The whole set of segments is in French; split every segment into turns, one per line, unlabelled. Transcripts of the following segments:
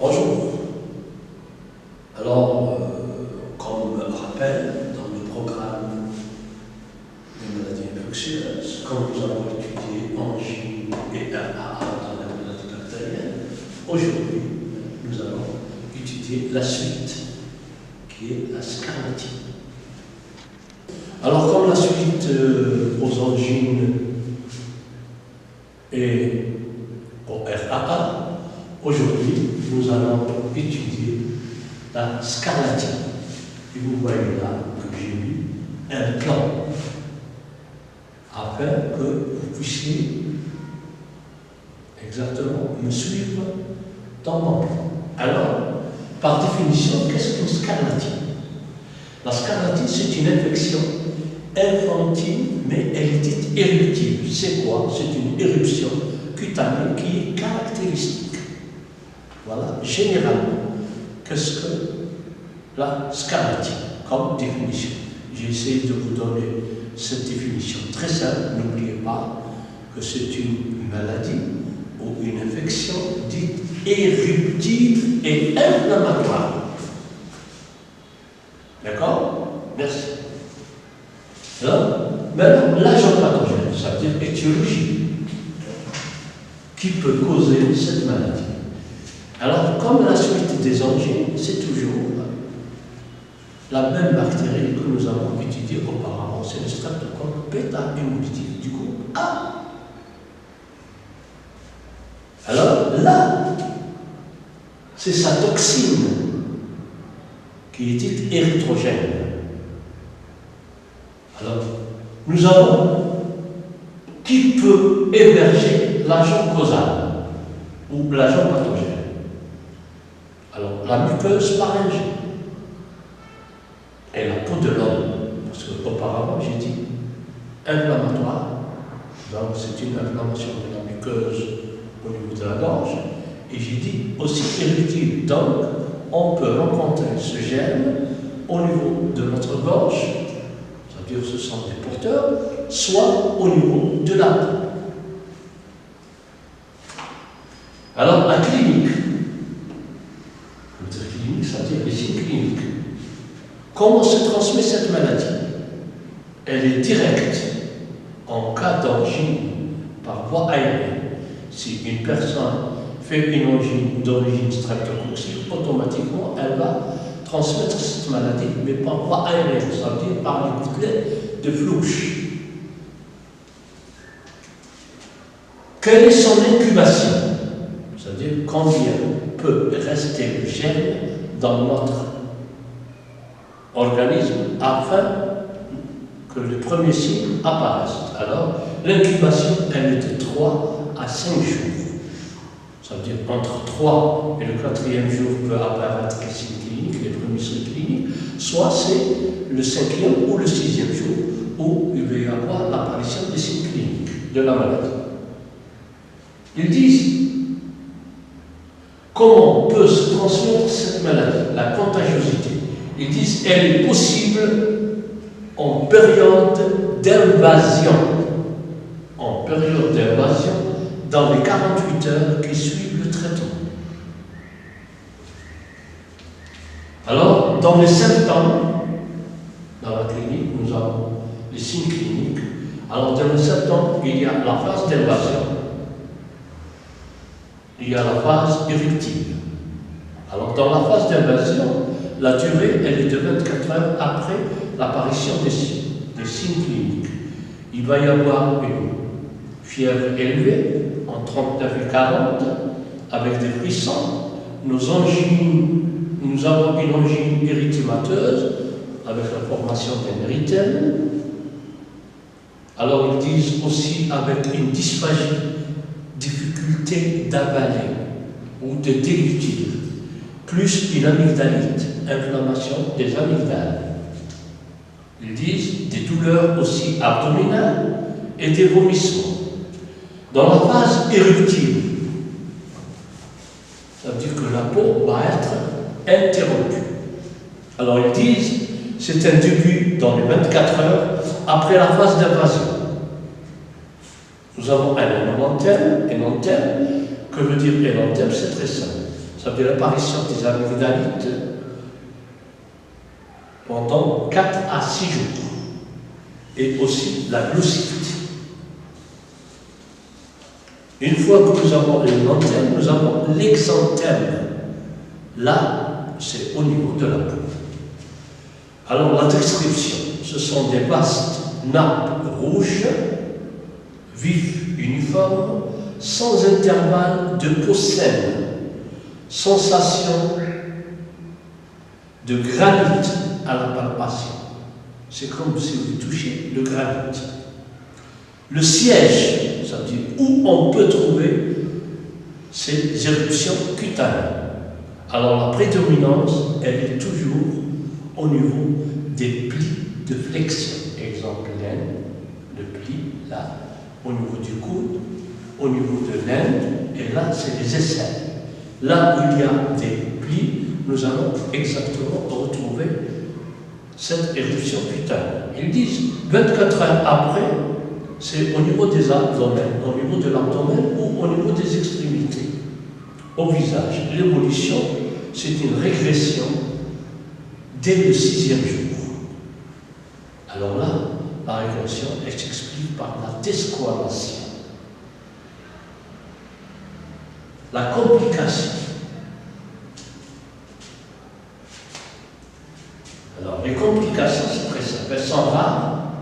Bonjour. Alors, comme rappel, dans le programme des maladies infectieuses, comme nous avons étudié angine et RAA dans la maladie bactérienne, aujourd'hui, nous allons étudier la suite, qui est la scarlatine. Alors, comme la suite aux angines et au RAA, aujourd'hui, nous allons étudier la scarlatine. Et vous voyez là que j'ai mis un plan afin que vous puissiez exactement me suivre dans mon plan. Alors, par définition, qu'est-ce qu'une scarlatine? La scarlatine, c'est une infection infantile, mais elle est dite éruptive. C'est quoi? C'est une éruption cutanée qui est caractéristique. Voilà, généralement, qu'est-ce que la scarlatine comme définition? J'ai essayé de vous donner cette définition très simple. N'oubliez pas que c'est une maladie ou une infection dite éruptive et inflammatoire. D'accord? Merci. Alors, maintenant, l'agent pathogène, ça veut dire étiologie, qui peut causer cette maladie. Alors, comme la suite des angines, c'est toujours la même bactérie que nous avons étudiée auparavant, c'est le streptocoque bêta-hémolytique du groupe A. Alors là, c'est sa toxine qui est dite érythrogène. Alors, nous avons qui peut héberger l'agent causal ou l'agent pathogène. Alors, la muqueuse pharyngée et la peau de l'homme, parce qu'auparavant j'ai dit inflammatoire, donc c'est une inflammation de la muqueuse au niveau de la gorge, et j'ai dit aussi éruptive, donc on peut rencontrer ce gène au niveau de notre gorge, c'est-à-dire ce sont des porteurs, soit au niveau de la peau. Alors, la clinique, c'est-à-dire les signes cliniques. Comment se transmet cette maladie? Elle est directe en cas d'angine par voie aérienne. Si une personne fait une angine d'origine streptococcique, automatiquement elle va transmettre cette maladie, mais par voie aérienne, c'est-à-dire par les gouttelettes de flouche. Quelle est son incubation? C'est-à-dire combien peut rester le gène dans notre organisme afin que le premier signe apparaisse. Alors, l'incubation, elle est de 3 à 5 jours. Ça veut dire entre 3 et le 4e jour peut apparaître les signes cliniques, les premiers signes cliniques, soit c'est le 5e ou le 6e jour où il va y avoir l'apparition des signes cliniques de la maladie. Ils disent comment peut se transmettre cette maladie, la contagiosité. Ils disent qu'elle est possible en période d'invasion. En période d'invasion, dans les 48 heures qui suivent le traitement. Alors, dans les symptômes, dans la clinique, nous avons les signes cliniques. Alors, dans les symptômes, il y a la phase d'invasion. Il y a la phase éruptive. Alors, dans la phase d'invasion, la durée, elle est de 24 heures après l'apparition des signes cliniques. Il va y avoir une fièvre élevée, en 39 et 40, avec des frissons. Nous avons une angine érythémateuse, avec la formation d'un érythème. Alors, ils disent aussi avec une dysphagie, difficulté d'avaler ou de déglutir, plus une amygdalite, inflammation des amygdales. Ils disent des douleurs aussi abdominales et des vomissements. Dans la phase éruptive, ça veut dire que la peau va être interrompue. Alors ils disent c'est un début dans les 24 heures après la phase d'invasion. Nous avons un énothème. Que veut dire énothème? C'est très simple. ça veut dire l'apparition des amygdalites pendant 4 à 6 jours. Et aussi la glossite. Une fois que nous avons l'antenne, nous avons l'exanthème. Là, c'est au niveau de la peau. Alors, la description, ce sont des vastes nappes rouges, vives, uniformes, sans intervalle de peau saine, sensation de granit à la palpation. C'est comme si vous touchiez le granit. Le siège, ça veut dire où on peut trouver ces éruptions cutanées. Alors la prédominance, elle est toujours au niveau des plis de flexion. Exemple, l'aine, le pli, là, au niveau du coude, au niveau de l'aine, et là, c'est les aisselles. Là où il y a des plis, nous allons exactement retrouver cette éruption cutanée. Ils disent 24 heures après, c'est au niveau des abdomens, au niveau de l'abdomen ou au niveau des extrémités. Au visage, l'évolution, c'est une régression dès le 6e jour. Alors là, la régression, elle s'explique par la désquamation. La complication. Alors, les complications, c'est très simple. Elles sont rares,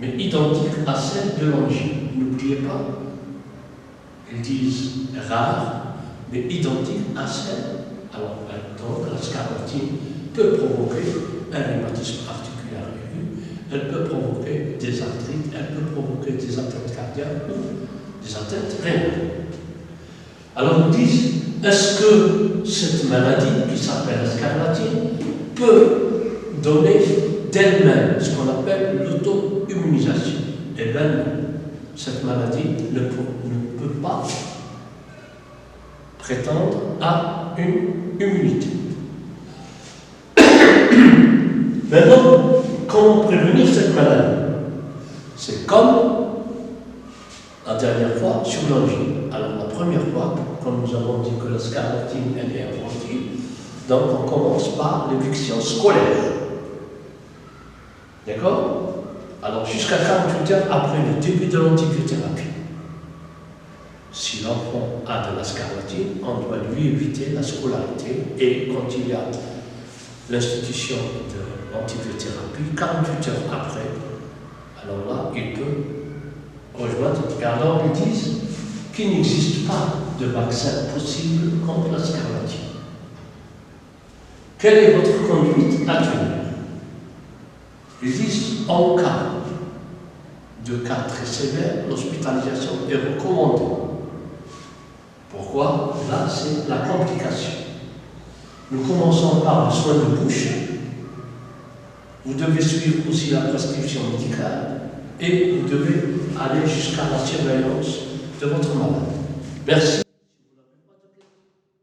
mais identiques à celles de l'angine. N'oubliez pas, ils disent rares, mais identiques à celles. Alors, donc, la scarlatine peut provoquer un rhumatisme articulaire aigu, elle peut provoquer des arthrites, elle peut provoquer des atteintes cardiaques ou des atteintes rénales. Alors, ils disent, est-ce que cette maladie, qui s'appelle la scarlatine, peut donner d'elle-même ce qu'on appelle l'auto-immunisation? Eh bien, cette maladie ne peut pas prétendre à une immunité. Maintenant, comment prévenir cette maladie? C'est comme la dernière fois sur l'angine. Alors, la première fois, comme nous avons dit que la scarlatine elle est infantile, donc on commence par l'éviction scolaire. D'accord? Alors, jusqu'à 48 heures après le début de l'antibiothérapie. Si l'enfant a de la scarlatine, on doit lui éviter la scolarité et quand il y a l'institution de l'antibiothérapie, 48 heures après, alors là, il peut rejoindre. Et alors, ils disent qu'il n'existe pas de vaccin possible contre la scarlatine. Quelle est votre conduite à tenir? Ils disent en cas de cas très sévère, l'hospitalisation est recommandée. Pourquoi? Là, c'est la complication. Nous commençons par le soin de bouche. Vous devez suivre aussi la prescription médicale et vous devez aller jusqu'à la surveillance de votre malade. Merci.